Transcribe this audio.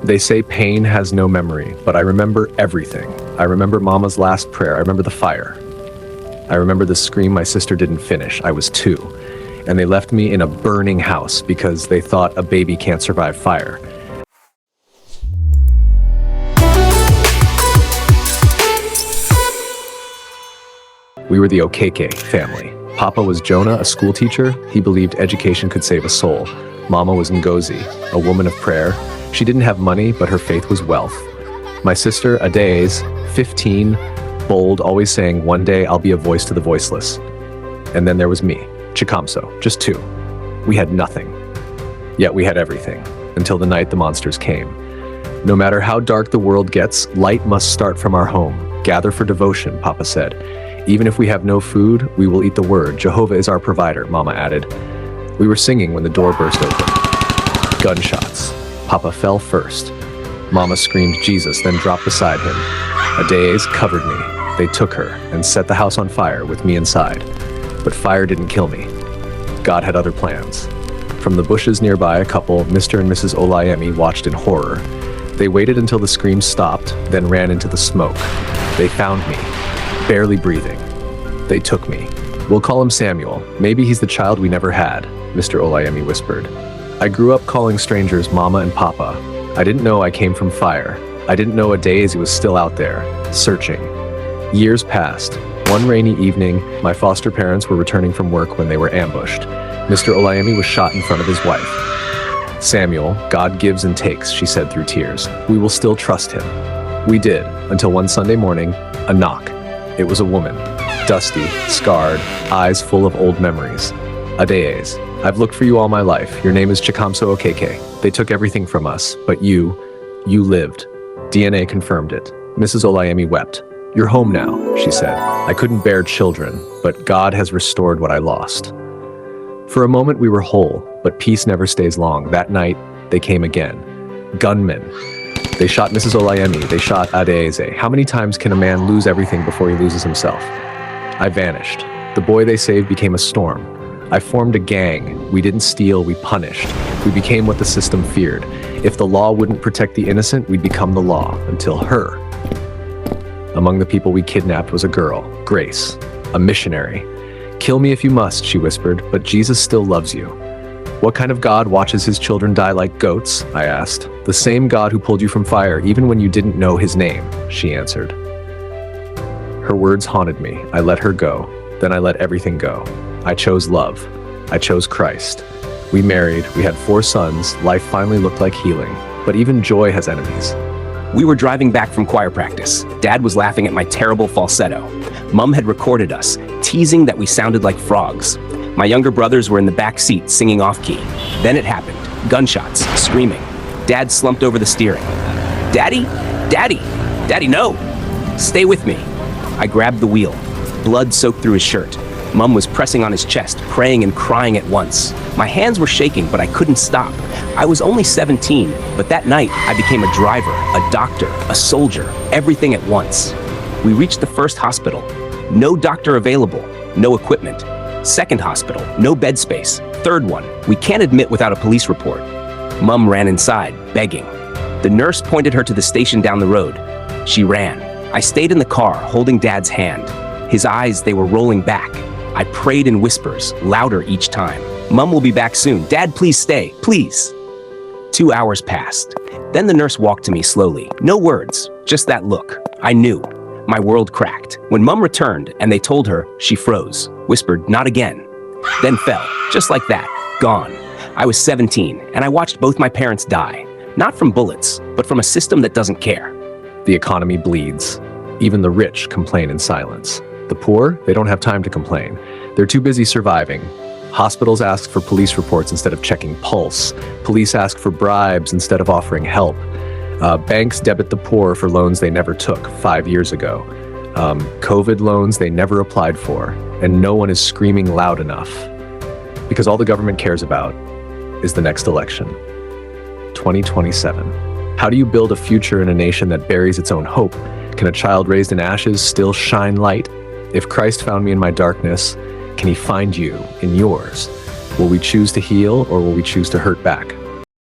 They say pain has no memory, but I remember everything. I remember Mama's last prayer. I remember the fire. I remember the scream my sister didn't finish. I was 2. And they left me in a burning house because they thought a baby can't survive fire. We were the Okeke family. Papa was Jonah, a school teacher. He believed education could save a soul. Mama was Ngozi, a woman of prayer. She didn't have money, but her faith was wealth. My sister, Adaeze, 15, bold, always saying, one day I'll be a voice to the voiceless. And then there was me, Chikamso, just 2. We had nothing. Yet we had everything, until the night the monsters came. No matter how dark the world gets, light must start from our home. Gather for devotion, Papa said. Even if we have no food, we will eat the word. Jehovah is our provider, Mama added. We were singing when the door burst open. Gunshots. Papa fell first. Mama screamed Jesus, then dropped beside him. Adaeze covered me. They took her and set the house on fire with me inside. But fire didn't kill me. God had other plans. From the bushes nearby, a couple, Mr. and Mrs. Olayemi, watched in horror. They waited until the screams stopped, then ran into the smoke. They found me, barely breathing. They took me. We'll call him Samuel. Maybe he's the child we never had, Mr. Olayemi whispered. I grew up calling strangers Mama and Papa. I didn't know I came from fire. I didn't know Adaeze was still out there, searching. Years passed. One rainy evening, my foster parents were returning from work when they were ambushed. Mr. Olayemi was shot in front of his wife. Samuel, God gives and takes, she said through tears. We will still trust him. We did, until one Sunday morning, a knock. It was a woman, dusty, scarred, eyes full of old memories. Adaeze, I've looked for you all my life. Your name is Chikamso Okeke. They took everything from us, but you lived. DNA confirmed it. Mrs. Olayemi wept. You're home now, she said. I couldn't bear children, but God has restored what I lost. For a moment we were whole, but peace never stays long. That night, they came again. Gunmen. They shot Mrs. Olayemi. They shot Adaeze. How many times can a man lose everything before he loses himself? I vanished. The boy they saved became a storm. I formed a gang. We didn't steal, we punished. We became what the system feared. If the law wouldn't protect the innocent, we'd become the law, until her. Among the people we kidnapped was a girl, Grace, a missionary. Kill me if you must, she whispered, but Jesus still loves you. What kind of God watches his children die like goats? I asked. The same God who pulled you from fire, even when you didn't know his name, she answered. Her words haunted me. I let her go. Then I let everything go. I chose love. I chose Christ. We married. We had 4 sons. Life finally looked like healing. But even joy has enemies. We were driving back from choir practice. Dad was laughing at my terrible falsetto. Mom had recorded us, teasing that we sounded like frogs. My younger brothers were in the back seat singing off-key. Then it happened. Gunshots, screaming. Dad slumped over the steering. Daddy? Daddy! Daddy, no! Stay with me. I grabbed the wheel. Blood soaked through his shirt. Mom was pressing on his chest, praying and crying at once. My hands were shaking, but I couldn't stop. I was only 17, but that night I became a driver, a doctor, a soldier, everything at once. We reached the first hospital. No doctor available, no equipment. Second hospital, no bed space. Third one, we can't admit without a police report. Mom ran inside, begging. The nurse pointed her to the station down the road. She ran. I stayed in the car, holding Dad's hand. His eyes, they were rolling back. I prayed in whispers, louder each time. Mom will be back soon. Dad, please stay, please. 2 hours passed. Then the nurse walked to me slowly. No words, just that look. I knew. My world cracked. When Mom returned and they told her, she froze, whispered, not again. Then fell, just like that, gone. I was 17, and I watched both my parents die. Not from bullets, but from a system that doesn't care. The economy bleeds. Even the rich complain in silence. The poor, they don't have time to complain. They're too busy surviving. Hospitals ask for police reports instead of checking pulse. Police ask for bribes instead of offering help. Banks debit the poor for loans they never took 5 years ago. COVID loans they never applied for. And no one is screaming loud enough. Because all the government cares about is the next election. 2027. How do you build a future in a nation that buries its own hope? Can a child raised in ashes still shine light? If Christ found me in my darkness, can he find you in yours? Will we choose to heal or will we choose to hurt back?